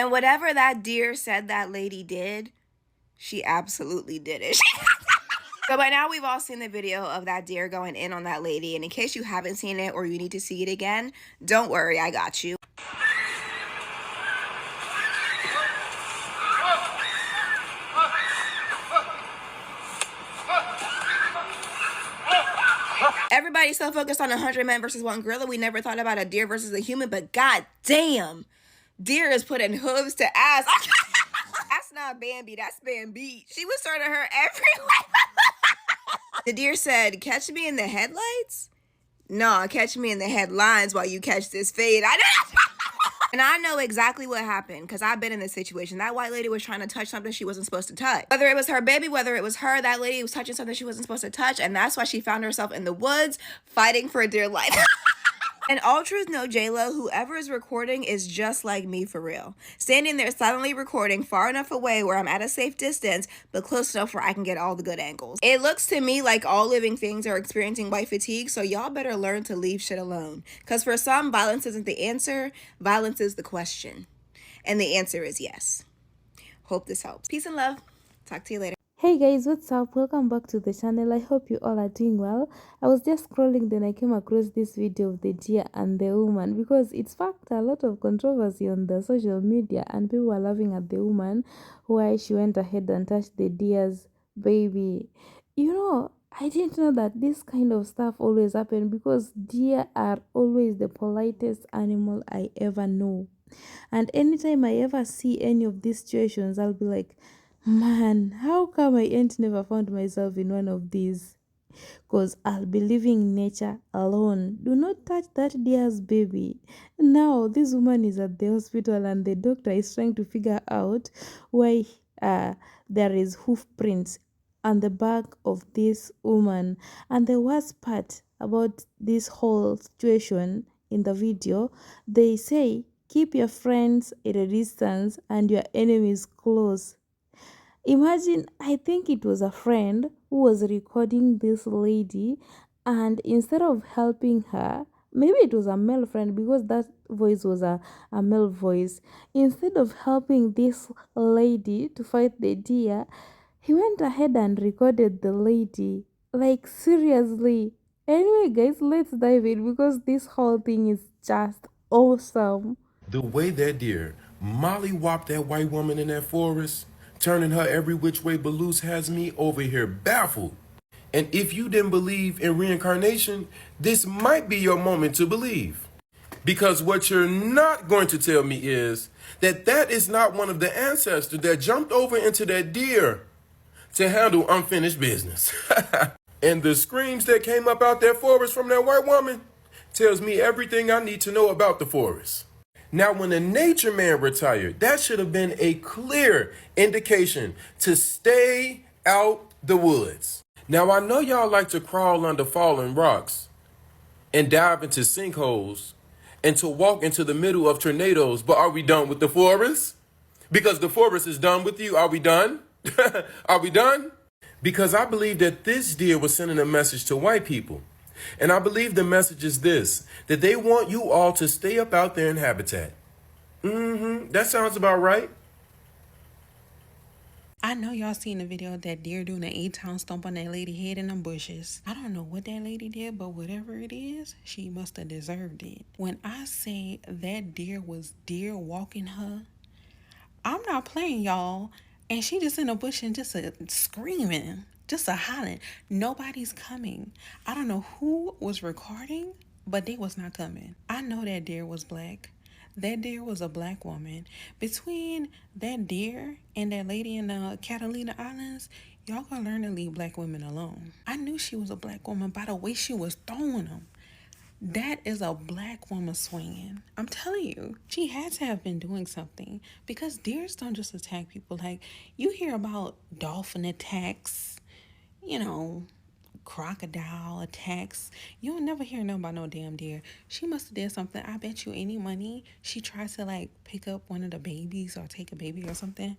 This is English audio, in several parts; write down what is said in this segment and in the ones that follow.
And whatever that deer said that lady did, she absolutely did it. So by now we've all seen the video of that deer going in on that lady. And in case you haven't seen it or you need to see it again, don't worry, I got you. Everybody's so focused on 100 men versus one gorilla, we never thought about a deer versus a human, but god damn, deer is putting hooves to ass. That's not Bambi, that's Bambi. She was turning her everywhere. The deer said, catch me in the headlights? No, catch me in the headlines while you catch this fade. And I know exactly what happened because I've been in this situation. That white lady was trying to touch something she wasn't supposed to touch. Whether it was her baby, whether it was her, that lady was touching something she wasn't supposed to touch. And that's why she found herself in the woods fighting for dear life. And all truth, no J-Lo, whoever is recording is just like me for real. Standing there silently recording far enough away where I'm at a safe distance, but close enough where I can get all the good angles. It looks to me like all living things are experiencing white fatigue, so y'all better learn to leave shit alone. Because for some, violence isn't the answer, violence is the question. And the answer is yes. Hope this helps. Peace and love. Talk to you later. Hey guys, what's up? Welcome back to the channel. I hope you all are doing well. I was just scrolling, then I came across this video of the deer and the woman because it sparked a lot of controversy on the social media and people were laughing at the woman why she went ahead and touched the deer's baby. You know, I didn't know that this kind of stuff always happen because deer are always the politest animal I ever know. And anytime I ever see any of these situations, I'll be like, man, how come I ain't never found myself in one of these? Because I'll be leaving nature alone. Do not touch that deer's baby. Now, this woman is at the hospital and the doctor is trying to figure out why there is hoof prints on the back of this woman. And the worst part about this whole situation in the video, they say, keep your friends at a distance and your enemies close. Imagine, I think it was a friend who was recording this lady, and instead of helping her, maybe it was a male friend because that voice was a male voice. Instead of helping this lady to fight the deer, he went ahead and recorded the lady. Like, seriously. Anyway, guys, let's dive in because this whole thing is just awesome. The way that deer molly-whopped that white woman in that forest, turning her every which way but loose, has me over here baffled. And if you didn't believe in reincarnation, this might be your moment to believe. Because what you're not going to tell me is that that is not one of the ancestors that jumped over into that deer to handle unfinished business. And the screams that came up out that forest from that white woman tells me everything I need to know about the forest. Now, when the nature man retired, that should have been a clear indication to stay out the woods. Now, I know y'all like to crawl under fallen rocks and dive into sinkholes and to walk into the middle of tornadoes, but are we done with the forest? Because the forest is done with you. Are we done? Are we done? Because I believe that this deer was sending a message to white people. And I believe the message is this, that they want you all to stay up out there in habitat. That sounds about right. I know y'all seen the video of that deer doing an 8-town stomp on that lady head in them bushes. I don't know what that lady did, but whatever it is, she must have deserved it. When I say that deer was deer walking her, I'm not playing, y'all. And she just in a bush and just screaming. Just a hollering. Nobody's coming. I don't know who was recording, but they was not coming. I know that deer was black. That deer was a black woman. Between that deer and that lady in the Catalina Islands, y'all gonna learn to leave black women alone. I knew she was a black woman by the way she was throwing them. That is a black woman swinging. I'm telling you, she had to have been doing something because deers don't just attack people. Like, you hear about dolphin attacks, you know, crocodile attacks. You'll never hear nothing about no damn deer. She must have did something. I bet you any money she tried to like pick up one of the babies or take a baby or something.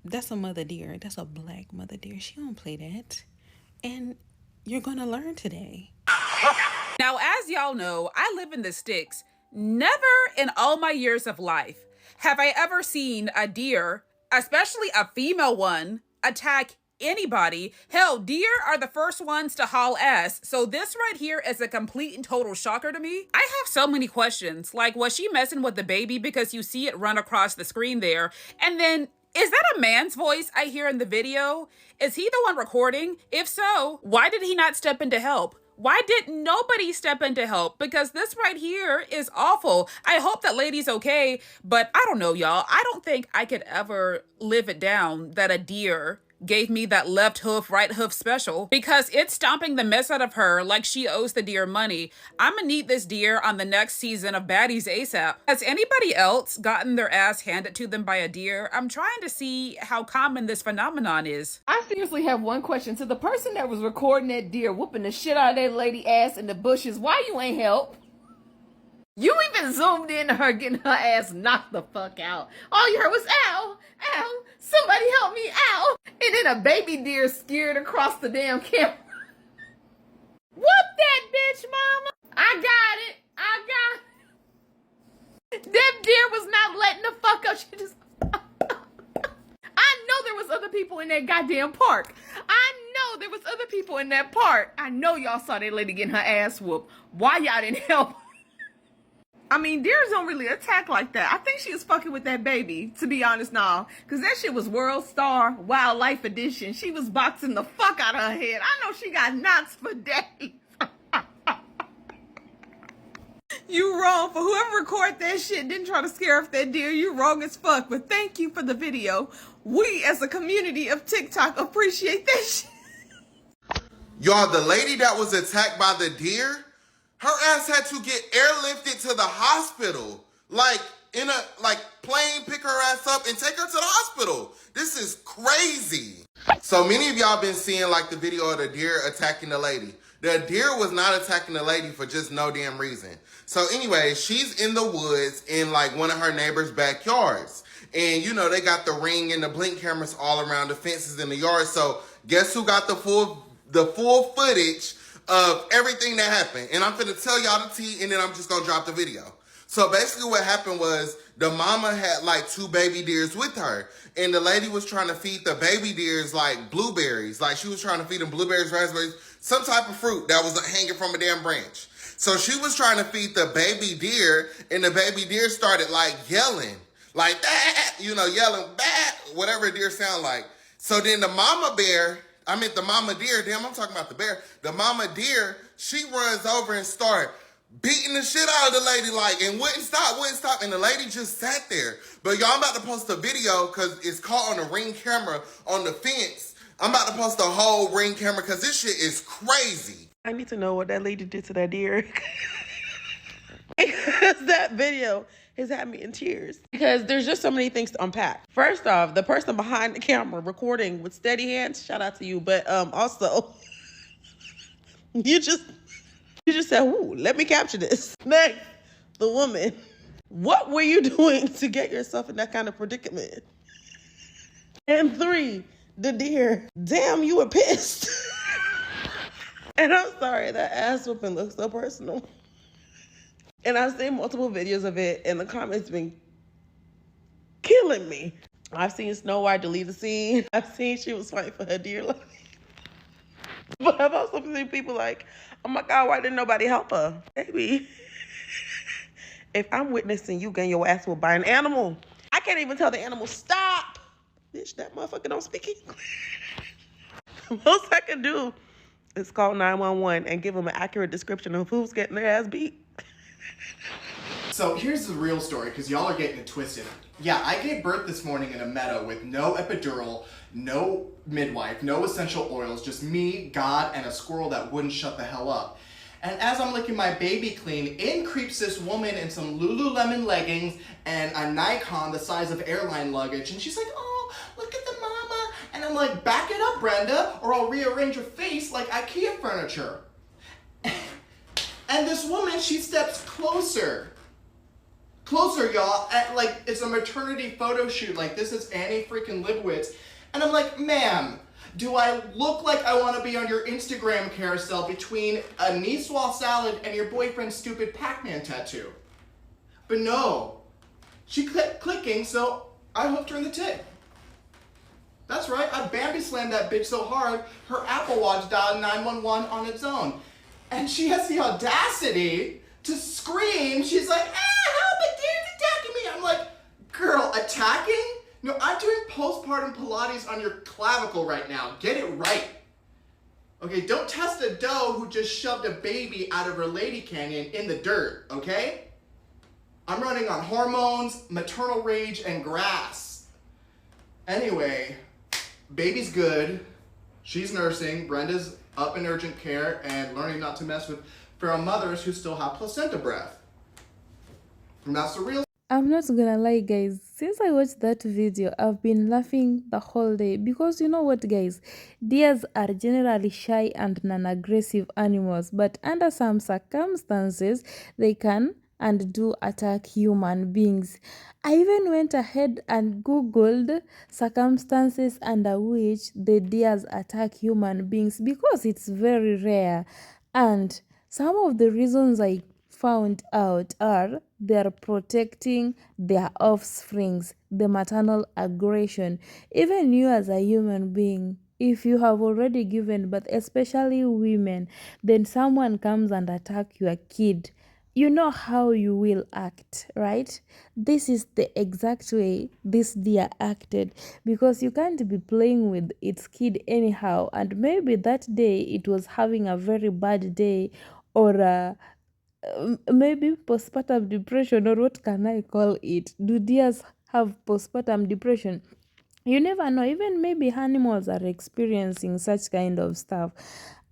That's a mother deer. That's a black mother deer. She don't play that. And you're gonna learn today. Now, as y'all know, I live in the sticks. Never in all my years of life have I ever seen a deer, especially a female one, attack anybody. Hell, deer are the first ones to haul ass. So this right here is a complete and total shocker to me. I have so many questions. Like, was she messing with the baby? Because you see it run across the screen there. And then, is that a man's voice I hear in the video? Is he the one recording? If so, why did he not step in to help? Why did nobody step in to help? Because this right here is awful. I hope that lady's okay, but I don't know, y'all. I don't think I could ever live it down that a deer gave me that left hoof, right hoof special, because it's stomping the mess out of her like she owes the deer money. I'm gonna need this deer on the next season of Baddies ASAP. Has anybody else gotten their ass handed to them by a deer? I'm trying to see how common this phenomenon is. I seriously have one question. To the person that was recording that deer whooping the shit out of that lady ass in the bushes, why you ain't help? You even zoomed in to her getting her ass knocked the fuck out. All you heard was, ow, ow, somebody help me, ow. And then a baby deer scared across the damn camera. Whoop that bitch, mama. I got it. That deer was not letting the fuck up. She just... I know there was other people in that goddamn park. I know y'all saw that lady getting her ass whooped. Why y'all didn't help? I mean, deers don't really attack like that. I think she was fucking with that baby, to be honest now. Because that shit was World Star Wildlife Edition. She was boxing the fuck out of her head. I know she got knocks for days. You wrong. For whoever recorded that shit didn't try to scare off that deer, you wrong as fuck. But thank you for the video. We, as a community of TikTok, appreciate that shit. Y'all, the lady that was attacked by the deer, her ass had to get airlifted to the hospital. Like, in a, plane, pick her ass up and take her to the hospital. This is crazy. So many of y'all been seeing, the video of the deer attacking the lady. The deer was not attacking the lady for just no damn reason. So anyway, she's in the woods in, one of her neighbor's backyards. And, they got the Ring and the Blink cameras all around the fences in the yard. So guess who got the full footage of everything that happened? And I'm finna tell y'all the tea, and then I'm just gonna drop the video. So basically what happened was the mama had 2 baby deers with her, and the lady was trying to feed the baby deers blueberries. She was trying to feed them blueberries, raspberries, some type of fruit that was hanging from a damn branch. So she was trying to feed the baby deer, and the baby deer started yelling, that, yelling, bah, whatever a deer sound like. So then the mama deer, damn, I'm talking about the bear. The mama deer, she runs over and start beating the shit out of the lady, and wouldn't stop. And the lady just sat there. But y'all, I'm about to post a video because it's caught on a Ring camera on the fence. I'm about to post a whole Ring camera because this shit is crazy. I need to know what that lady did to that deer. Because that video has had me in tears. Because there's just so many things to unpack. First off, the person behind the camera recording with steady hands, shout out to you. But also, you just said, ooh, let me capture this. Next, the woman. What were you doing to get yourself in that kind of predicament? And 3, the deer. Damn, you were pissed. And I'm sorry, that ass whooping looks so personal. And I've seen multiple videos of it, and the comments been killing me. I've seen Snow White delete the scene. I've seen she was fighting for her dear life. But I've also seen people oh my God, why didn't nobody help her? Baby, if I'm witnessing you getting your ass whooped by an animal, I can't even tell the animal, stop. Bitch, that motherfucker don't speak English. The most I can do is call 911 and give them an accurate description of who's getting their ass beat. So here's the real story, because y'all are getting it twisted. Yeah, I gave birth this morning in a meadow with no epidural, no midwife, no essential oils, just me, God, and a squirrel that wouldn't shut the hell up. And as I'm licking my baby clean, in creeps this woman in some Lululemon leggings and a Nikon the size of airline luggage. And she's like, oh, look at the mama. And I'm like, back it up, Brenda, or I'll rearrange your face like IKEA furniture. And this woman, she steps closer. Closer, y'all, at it's a maternity photo shoot. This is Annie freaking Libowitz. And I'm like, ma'am, do I look like I want to be on your Instagram carousel between a Niçoise salad and your boyfriend's stupid Pac-Man tattoo? But no, She kept clicking, so I hooked her in the tick. That's right, I Bambi slammed that bitch so hard, her Apple Watch dialed 911 on its own. And she has the audacity to scream. She's like, help, a deer's attacking me. I'm like, girl, attacking? No, I'm doing postpartum Pilates on your clavicle right now. Get it right. Okay, don't test a doe who just shoved a baby out of her lady canyon in the dirt, okay? I'm running on hormones, maternal rage, and grass. Anyway, baby's good. She's nursing. Brenda's up in urgent care and learning not to mess with feral mothers who still have placenta breath. And that's the real. I'm not gonna lie, guys. Since I watched that video, I've been laughing the whole day because you know what, guys? Deers are generally shy and non-aggressive animals, but under some circumstances, they can and do attack human beings. I even went ahead and googled circumstances under which the deers attack human beings because it's very rare, and some of the reasons I found out are they're protecting their offsprings, the maternal aggression. Even you as a human being, if you have already given birth, especially women, then someone comes and attack your kid, you know how you will act, right? This is the exact way this deer acted, because you can't be playing with its kid anyhow, and maybe that day it was having a very bad day, or maybe postpartum depression, or what can I call it? Do deers have postpartum depression? You never know. Even maybe animals are experiencing such kind of stuff,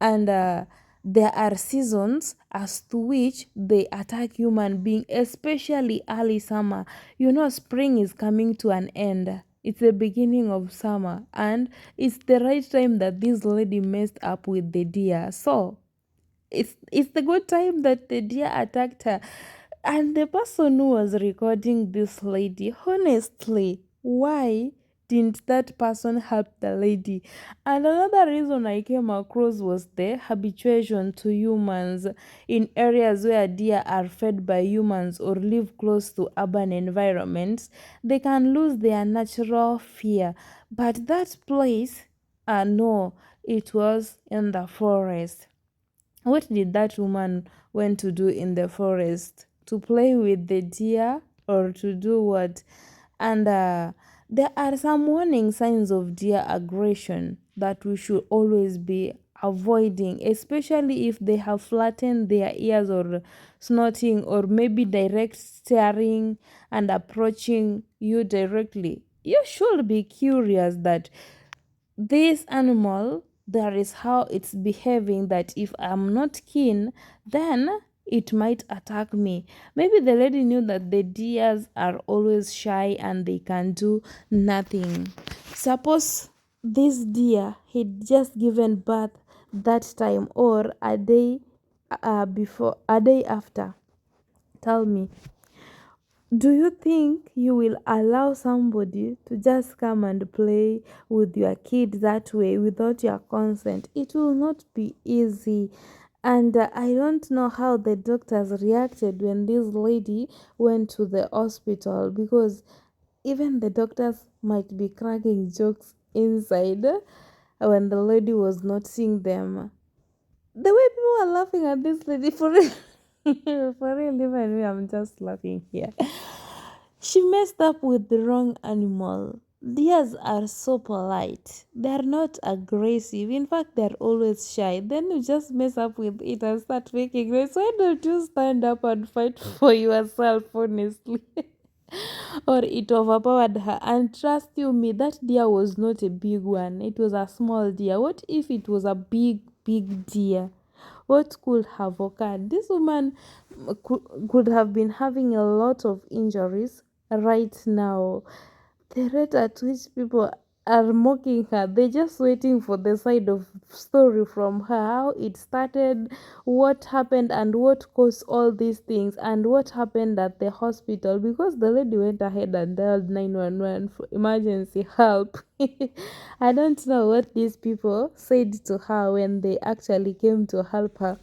and there are seasons as to which they attack human being, especially early summer. You know, spring is coming to an end. It's the beginning of summer, and it's the right time that this lady messed up with the deer. So it's the good time that the deer attacked her. And the person who was recording this lady, honestly, why didn't that person help the lady? And another reason I came across was the habituation to humans. In areas where deer are fed by humans or live close to urban environments, they can lose their natural fear. But that place, no, it was in the forest. What did that woman went to do in the forest? To play with the deer, or to do what? And there are some warning signs of deer aggression that we should always be avoiding, especially if they have flattened their ears, or snorting, or maybe direct staring and approaching you directly. You should be curious that this animal, there is how it's behaving, that if I'm not keen, then it might attack me. Maybe the lady knew that the deers are always shy and they can do nothing. Suppose this deer had just given birth that time, or a day before, a day after. Tell me, do you think you will allow somebody to just come and play with your kid that way without your consent? It will not be easy. And I don't know how the doctors reacted when this lady went to the hospital, because even the doctors might be cracking jokes inside when the lady was not seeing them. The way people are laughing at this lady, for real, for real, even me, I'm just laughing here. She messed up with the wrong animal. Deers are so polite. They're not aggressive. In fact, they're always shy. Then you just mess up with it and start making noise. Why don't you stand up and fight for yourself, honestly? Or it overpowered her. And trust you me, that deer was not a big one. It was a small deer. What if it was a big, big deer? What could have occurred? This woman could have been having a lot of injuries right now. The rate at which people are mocking her, they're just waiting for the side of story from her, how it started, what happened, and what caused all these things, and what happened at the hospital, because the lady went ahead and dialed 911 for emergency help. I don't know what these people said to her when they actually came to help her.